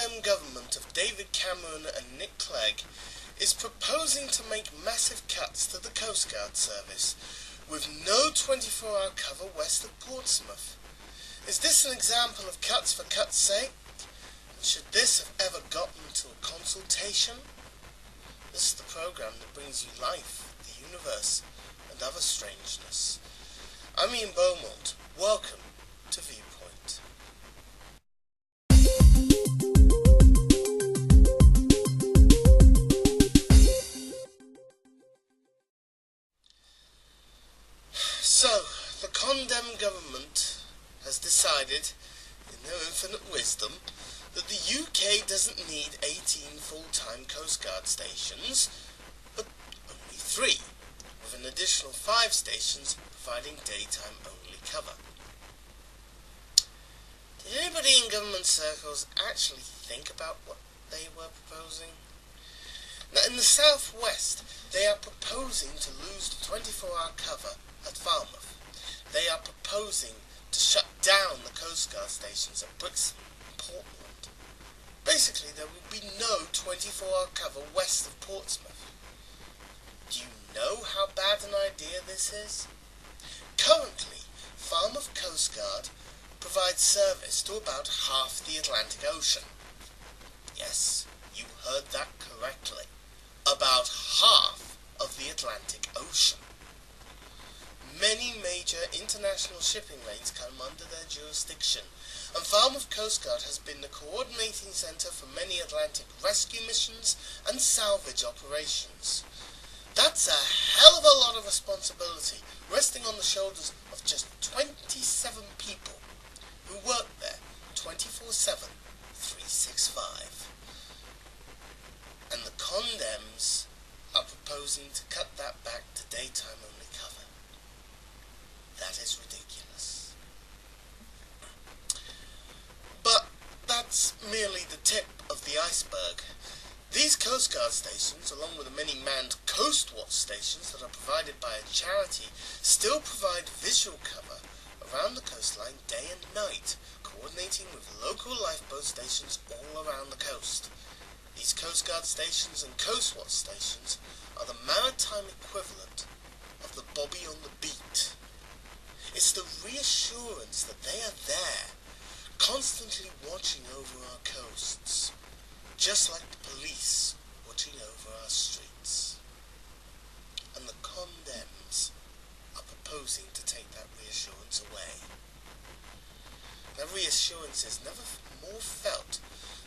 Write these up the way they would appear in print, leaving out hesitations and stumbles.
con-dem government of David Cameron and Nick Clegg is proposing to make massive cuts to the Coastguard service, with no 24-hour cover west of Portsmouth. Is this an example of cuts for cuts' sake? And should this have ever gotten to a consultation? This is the program that brings you life, the universe, and other strangeness. I'm Ian Beaumont. Welcome to Viewpoint. So, the con-dem government has decided, in their infinite wisdom, that the UK doesn't need 18 full-time Coastguard stations, but only 3, with an additional 5 stations providing daytime-only cover. Did anybody in government circles actually think about what they were proposing? Now, in the southwest, they are proposing to lose the 24-hour cover at Falmouth. They are proposing to shut down the Coastguard stations at Brixton and Portland. Basically, there will be no 24-hour cover west of Portsmouth. Do you know how bad an idea this is? Currently, Falmouth Coastguard provides service to about half the Atlantic Ocean. Yes, you heard that correctly. About half of the Atlantic Ocean. Many major international shipping lanes come under their jurisdiction, and Falmouth Coastguard has been the coordinating centre for many Atlantic rescue missions and salvage operations. That's a hell of a lot of responsibility resting on the shoulders of just 27 people who work there 24/7, 365. And the con-dems are proposing to cut that back to daytime-only cover. That is ridiculous. But that's merely the tip of the iceberg. These Coastguard stations, along with the many manned Coast Watch stations that are provided by a charity, still provide visual cover around the coastline day and night, coordinating with local lifeboat stations all around the coast. These Coastguard stations and Coast Watch stations are the maritime equivalent of the Bobby on the beat. It's the reassurance that they are there, constantly watching over our coasts, just like the police watching over our streets. And the con-dems are proposing to take that reassurance away. That reassurance is never more felt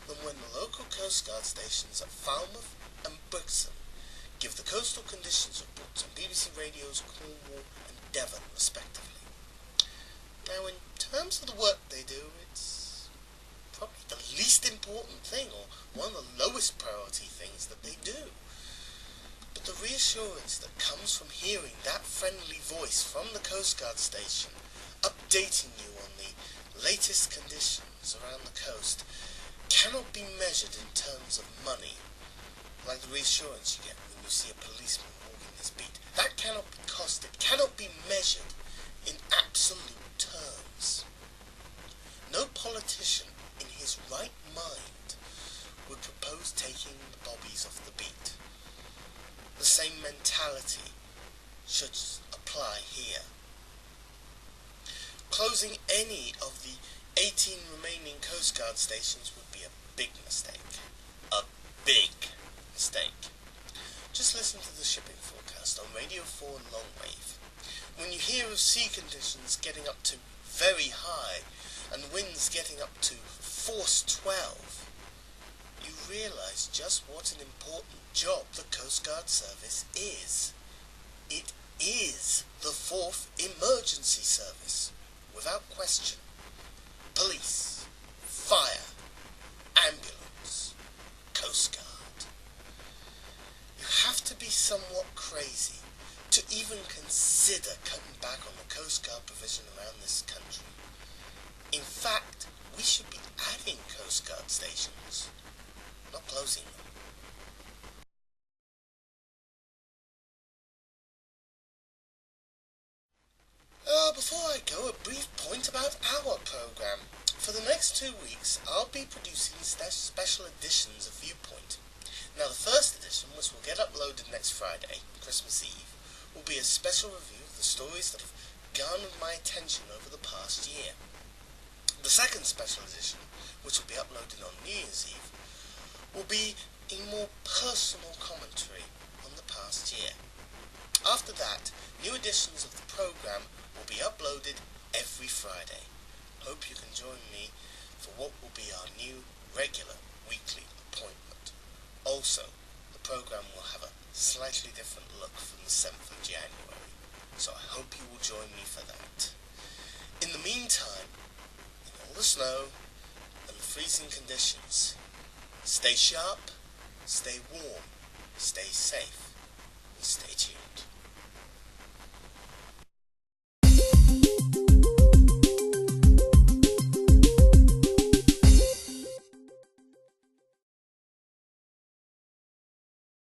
than when the local Coastguard stations at Falmouth and Brixton give the coastal conditions reports on BBC Radio's Cornwall and Devon, respectively. Now, in terms of the work they do, it's probably the least important thing, or one of the lowest priority things that they do. But the reassurance that comes from hearing that friendly voice from the Coastguard station, updating you on the latest conditions around the coast, cannot be measured in terms of money, like the reassurance you get when you see a policeman walking his beat. That cannot be costed, cannot be measured in absolute terms. No politician in his right mind would propose taking the bobbies off the beat. The same mentality should apply here. Closing any of the 18 remaining Coastguard stations would be a big mistake. A big mistake. Just listen to the shipping forecast on Radio 4 Longwave. When you hear of sea conditions getting up to very high and winds getting up to force 12, you realise just what an important job the Coastguard service is. It is the 4th emergency service, without question. Police, fire, ambulance, Coastguard. You have to be somewhat crazy to even consider cutting back on the Coastguard provision around this country. In fact, we should be adding Coastguard stations, not closing them. Before I go, a brief point about our programme. For the next next 2 weeks, I'll be producing special editions of Viewpoint. Now, the first edition, which will get uploaded next Friday, Christmas Eve, will be a special review of the stories that have garnered my attention over the past year. The second special edition, which will be uploaded on New Year's Eve, will be a more personal commentary on the past year. After that, new editions of the programme will be uploaded every Friday. Hope you can join me for what will be our new regular weekly appointment. Also, the programme will have a slightly different look from the 7th of January, so I hope you will join me for that. In the meantime, in all the snow and the freezing conditions, stay sharp, stay warm, stay safe, and stay tuned.